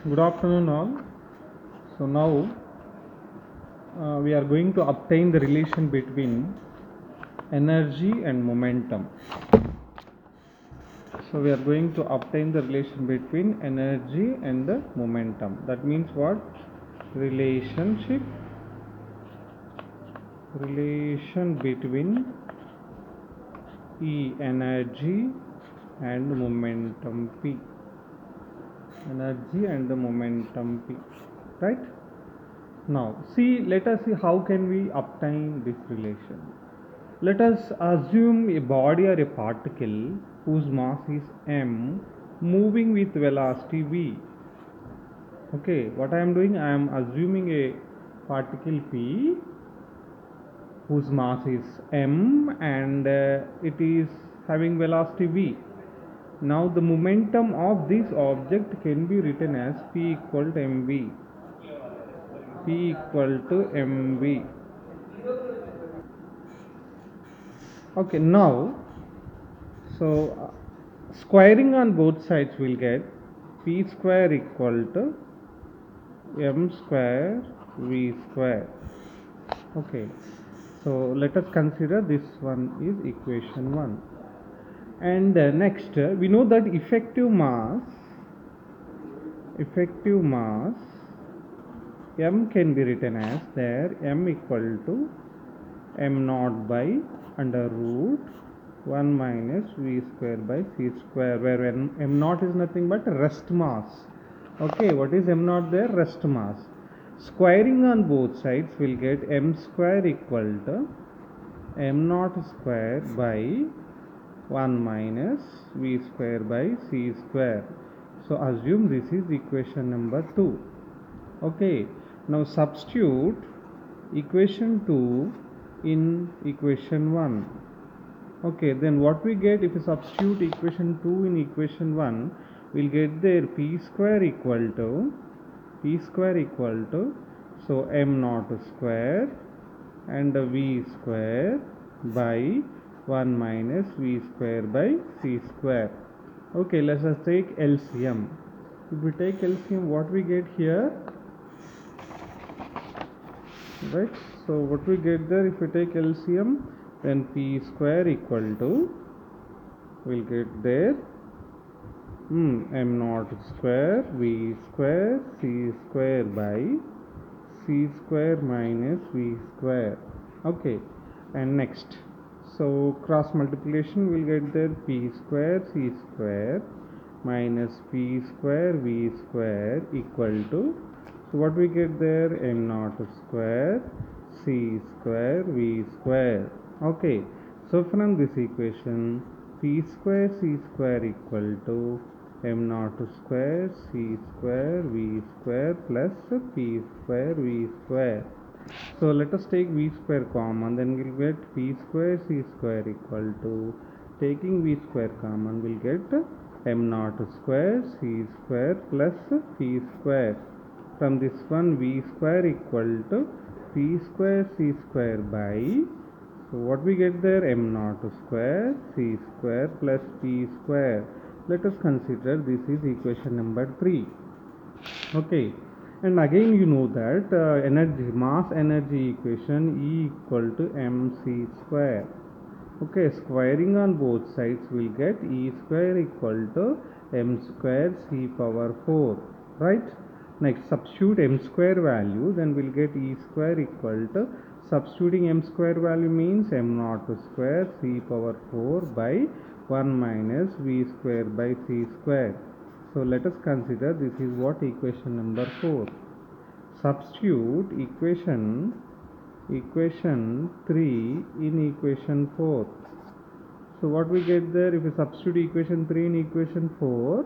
Good afternoon, all. So now we are going to obtain the relation between energy and momentum. So we are going to obtain the relation between energy and the momentum. That means what? Relationship, relation between E, energy, and momentum P. Energy and the momentum P. Right? Now, let us see how can we obtain this relation. Let us assume a body or a particle whose mass is m moving with velocity v. Okay, what I am doing, I am assuming a particle p whose mass is m and it is having velocity v. Now the momentum of this object can be written as p equal to mv. P equal to mv. Okay, now squaring on both sides will get p square equal to m square v square. Okay, so let us consider this one is equation 1. And next we know that effective mass m can be written as there m equal to m naught by under root 1 minus v square by c square, where m naught is nothing but rest mass. Okay, what is m naught there? Rest mass. Squaring on both sides will get m square equal to m naught square by 1 minus v square by c square. So assume this is equation number 2. Okay, now substitute equation 2 in equation 1. Okay, then what we get if we substitute equation 2 in equation 1, we'll get there p square equal to so m naught square and v square by 1 minus v square by c square. Okay, let us take LCM. If we take LCM, what we get here? Right, so what we get there, if we take LCM, then p square equal to, we'll get there m naught square v square c square by c square minus v square. Okay, and next, so cross multiplication will get there p square c square minus p square v square equal to, so what we get there, m naught square c square v square. Okay, so from this equation p square c square equal to m naught square c square v square plus p square v square. So let us take v square common, then we'll get p square c square equal to, taking v square common, we'll get m naught square c square plus p square. From this one, v square equal to p square c square by, so what we get there, m naught square c square plus p square. Let us consider this is equation number 3. Okay, and again you know that mass energy equation E equal to mc square. Okay, squaring on both sides will get E square equal to m square c power 4. Right, next substitute m square value, then we'll get E square equal to, substituting m square value means m naught square c power 4 by 1 minus v square by c square. So let us consider this is what equation number 4. Substitute equation 3 in equation 4. So what we get there, if we substitute equation 3 in equation 4,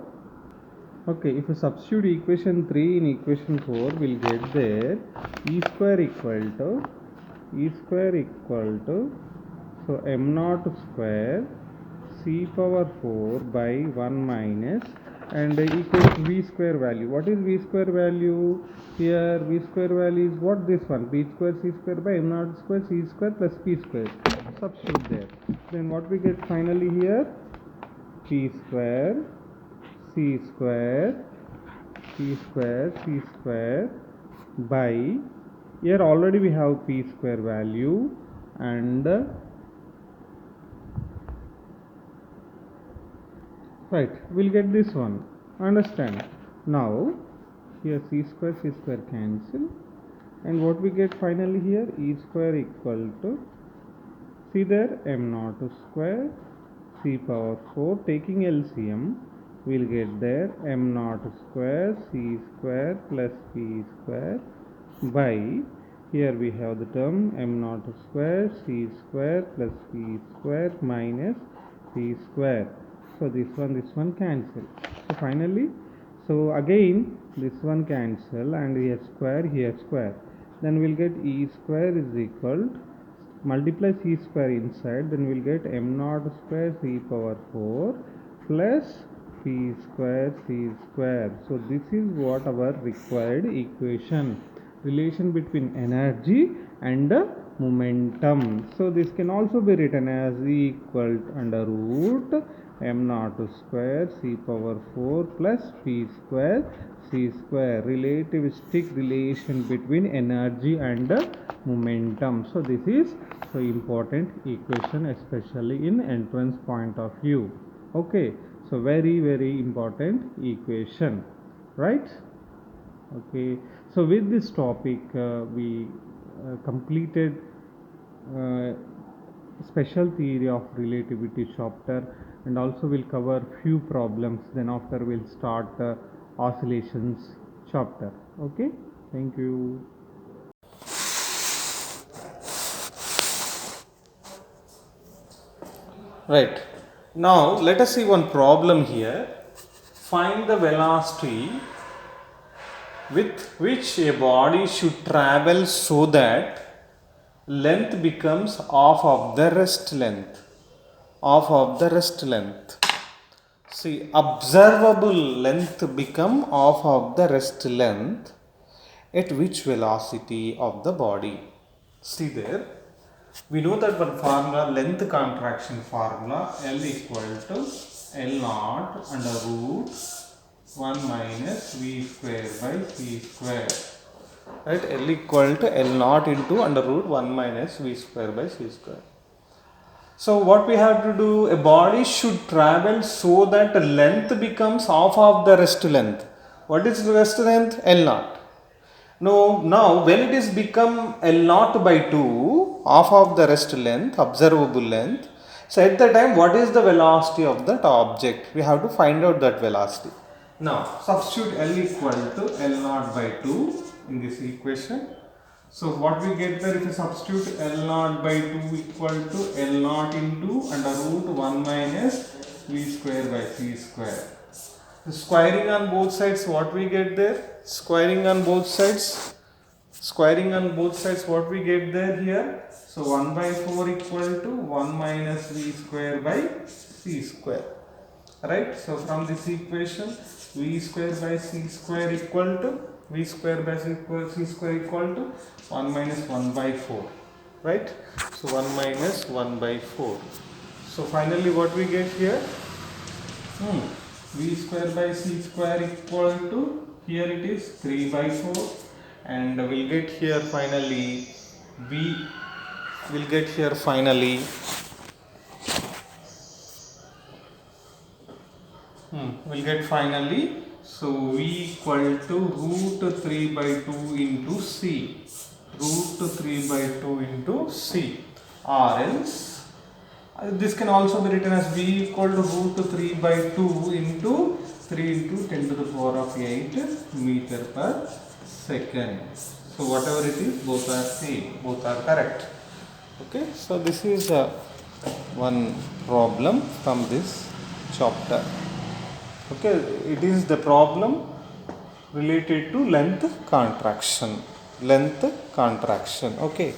okay, if we substitute equation 3 in equation 4, we'll get there E square equal to, so m naught square c power 4 by 1 minus, and equal to v square value. What is v square value? Here v square value is what, this one, p square c square by m naught square c square plus p square. Substitute there. Then what we get finally here, p square c square c square by, here already we have p square value, and right, we'll get this one. Understand? Now here c square cancel, and what we get finally here, e square equal to, see there, m naught square c power 4, taking LCM we'll get there m naught square c square plus p square by, here we have the term m naught square c square plus p square minus p square. So this one cancel. So finally, so again this one cancel, and here square, then we'll get e square is equal to, multiply c square inside, then we'll get m naught square c power 4 plus p square c square. So this is what our required equation, relation between energy and momentum. So this can also be written as E equal to under root m naught square c power 4 plus p square c square, relativistic relation between energy and momentum. So this is so important equation, especially in entrance point of view. Okay, so very important equation, right? Okay, so with this topic we completed special theory of relativity chapter, and also we'll cover few problems, then after we'll start oscillations chapter. Okay, thank you. Right, now let us see one problem here. Find the velocity with which a body should travel so that length becomes half of the rest length. See, observable length become half of the rest length at which velocity of the body. See there, we know that one formula, length contraction formula, L equal to L naught under root 1 minus v square by c square. Right, L equal to L naught into under root 1 minus v square by c square. So what we have to do, a body should travel so that the length becomes half of the rest length. What is the rest length? L naught. Now when it is become L naught by 2, half of the rest length, observable length, so at the time what is the velocity of that object? We have to find out that velocity. Now substitute L equal to L naught by 2 in this equation. So what we get there, if you substitute L naught by 2 equal to L naught into under root 1 minus v square by c square. The squaring on both sides, what we get there? Squaring on both sides, what we get there here? So 1 by 4 equal to 1 minus v square by c square. Right? So from this equation, v square by c square equal to, v square by c square equal to 1 minus 1 by 4. Right? So 1 minus 1 by 4. So finally what we get here? V square by c square equal to, here it is 3 by 4, and we'll get here finally so v equal to root 3 by 2 into c, or else this can also be written as v equal to root 3 by 2 into 3 into 10 to the power of 8 meter per second. So whatever it is, both are same, both are correct. Okay, so this is one problem from this chapter. Okay, it is the problem related to length contraction. Okay.